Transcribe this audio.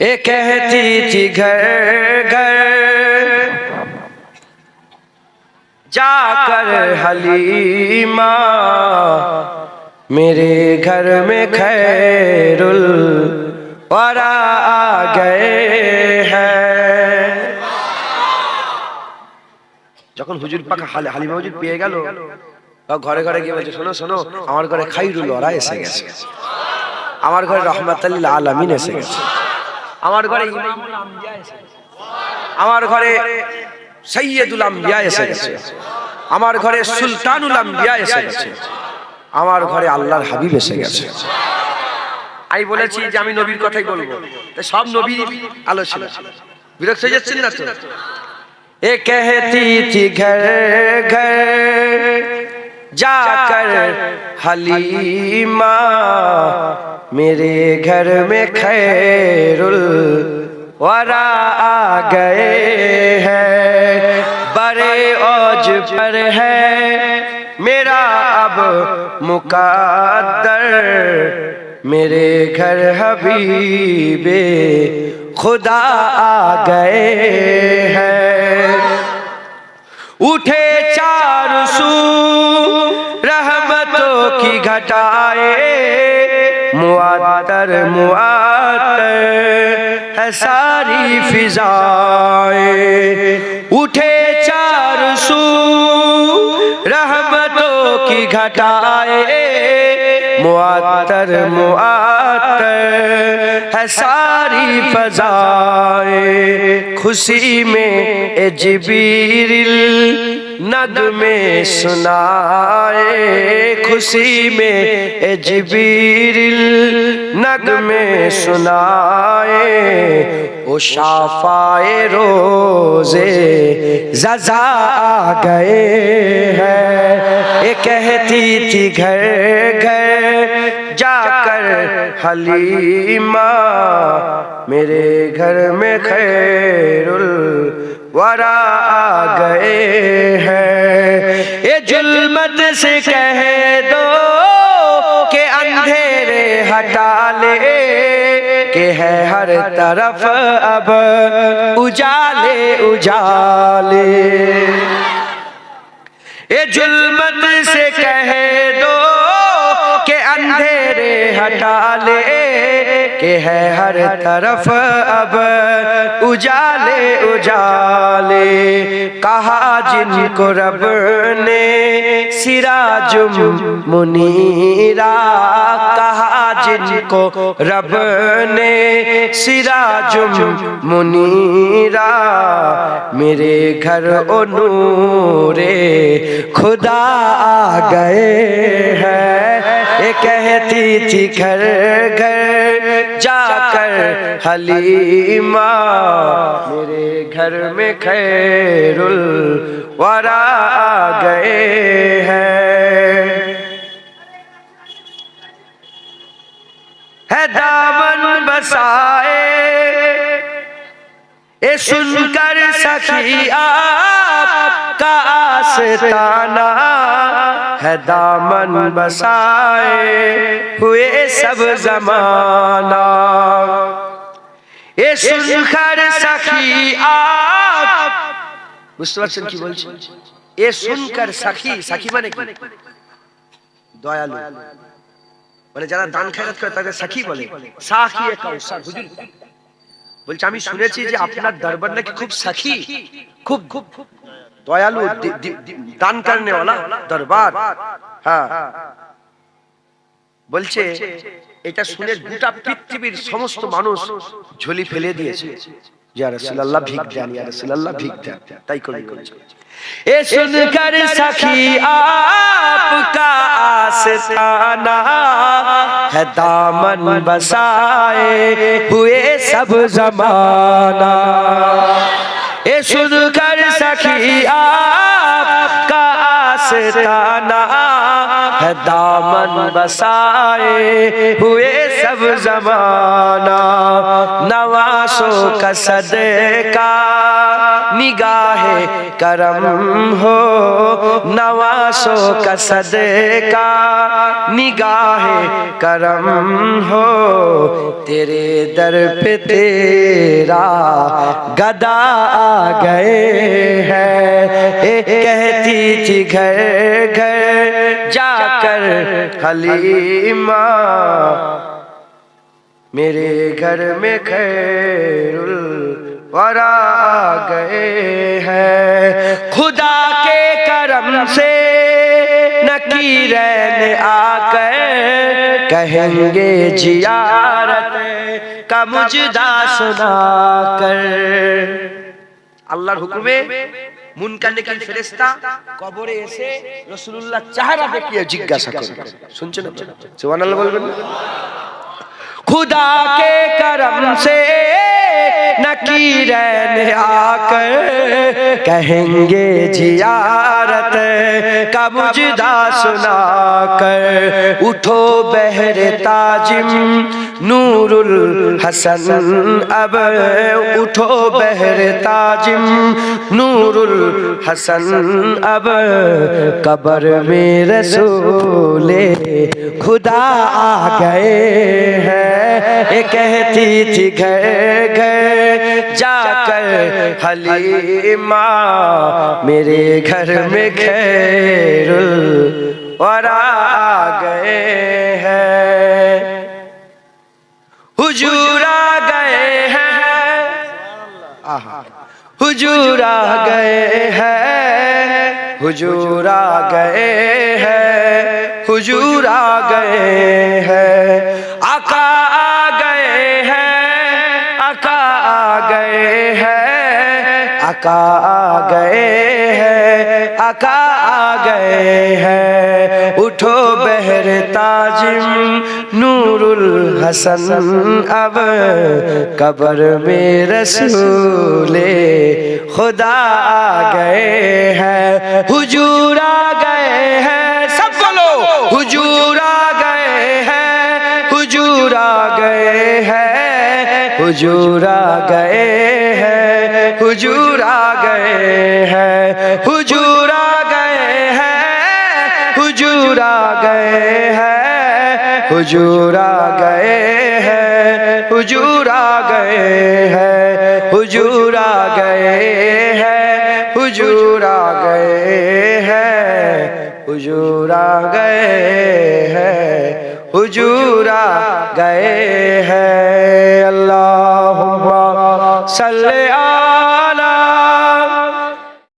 ये कहती थी घर घर जाकर हलीमा, मेरे घर में खैरुल वरा आ गए हैं। যখন হুজুর পাক হালিমা হুজুর পেয়ে গেল, ঘরে ঘরে গিয়ে বলছে, শোনো শোনো, আমার ঘরে খাইরুল ওয়ারা এসে গেছে, আমার ঘরে রহমাতুল লিল আলামিন এসে গেছে, আমার ঘরে ইমামুল আম্বিয়া এসে গেছে, আমার ঘরে সৈয়দুল আম্বিয়া এসে গেছে, আমার ঘরে সুলতানুল আম্বিয়া এসে গেছে, আমার ঘরে আল্লাহর হাবিব এসে গেছে। আমি বলেছি যে আমি নবীর কথাই বলবো, সব নবীর আলোচনা, বিরক্ত হয়ে যাচ্ছেন না তো? ये कहती थी घर घर जाकर हलीमा, मेरे घर में खैरुल वरा आ गए हैं। बड़े औज पर है मेरा अब मुकद्दर, मेरे घर हबीबे खुदा आ गए हैं। उठे चार सू रहमतों की घटाए, मुअत्तर मुअत्तर है सारी फिजाएं। उठे चार सू रहमतों की घटाए, मुअत्तर मुअत्तर है सारी फजाएं। खुशी में ए जिबरील नगमे सुनाए, खुशी में ए जिबरील नगमे सुनाए, ओ शाफाए रोज़े ज़ज़ा आ गए हैं। ये कहती थी घर घर जाकर हलीमा, मेरे घर में खैरुल वरा आ गए हैं। ये जुल्मत से कह दो कि अंधेरे हटा ले, कि है हर तरफ अब उजाले उजाले। ये जुल्मत से कह दो कि अंधेरे हटा ले, कि है हर तरफ अब उजाले उजाले। कहा जिनको रब ने सिराजुम मुनीरा, कहा जिनको रब ने सिराजुम मुनीरा, मेरे घर ओ नूरे खुदा आ गए हैं। ये कहती थी घर घर जाकर हलीमा, मेरे घर में खैरुल वरा आ गए हैं। है दामन बसाए ये सुनकर सखी आपका आस्ताना, है दामन बसाए हुए सब जमाना। ये सुनकर सखी आप, বুঝতে পারছেন কি বলছি? এ শুনকার সাখী, সাখী মানে কি? দয়ালু, মানে যারা দান খয়রাত করে তাদের সাখী বলে। সাখী এ কাউসার হুজুর বলছে, আমি শুনেছি যে আপনার দরবার নাকি খুব সাখী, খুব খুব দয়ালু, দান করনে वाला দরবার। হ্যাঁ, বলছে এটা শুনে গোটা পৃথিবীর সমস্ত মানুষ ঝুলি ফেলে দিয়েছে, ইয়া রাসূলুল্লাহ ভিক দেন, ইয়া রাসূলুল্লাহ ভিক দেন। তাই কবি বলছে, এ सुनकर सखी आपका आस्ताना, है दामन बसाए हुए सब जमाना। ये सुनकर सखी आपका आस्ताना, है दामन बसाए हुए सब जमाना। नवासों का सदका निगाहे करम हो, नवासों का सदका निगाहे करम हो, तेरे दर पे तेरा गदा आ गए हैं। कहती थी घर घर जाकर हलीमा, मेरे घर में खैरुल वरा आ गए हैं। खुदा के करम से नकीरैन आकर कहेंगे जियारत का मुजदा सुनाकर। আল্লাহর হুকুমে মুনকার নেকির ফেরেশতা কবরে এসে রাসূলুল্লাহ চেহারা দেখিয়ে জিজ্ঞাসা করবে। শুনছেন আপনারা? সুবহানাল্লাহ বলবেন। खुदा के करम से नकीरैन आकर कहेंगे जियारत का मुजदा सुनाकर। उठो बहरे ताजिम नूरुल हसन अब, उठो बहरे ताजिम नूरुल हसन अब, कब्र में रसूले खुदा आ गए हैं। ये कहती थी घर घर जाकर हलीमा, मेरे घर में खैरुल वरा आ गए हैं। हुजूर आ गए हैं, हुजूर आ गए हैं, हुजूर आ गए हैं, हुजूर आ गए हैं। आका आ गए हैं, आका आ गए हैं, आका आ गए हैं, आका आ गए हैं। उठो बहर ताजिम नूरुल हसन अब, कब्र में रसूले खुदा आ गए हैं। हुजूर आ गए हैं, सब बोलो हुजूर आ गए हैं, हुजूर आ गए हैं, हुजूर आ गए हैं, हुजूर आ गए हैं, हुजूर आ गए हैं, हुजूर आ गए हैं, हुजूर आ गए हैं, हुजूर आ गए हैं, हुजूर आ गए हैं, हुजूर आ गए हैं, हुजूर आ गए हैं, हुजूर आ गए हैं। अल्लाहुम्मा सल्ले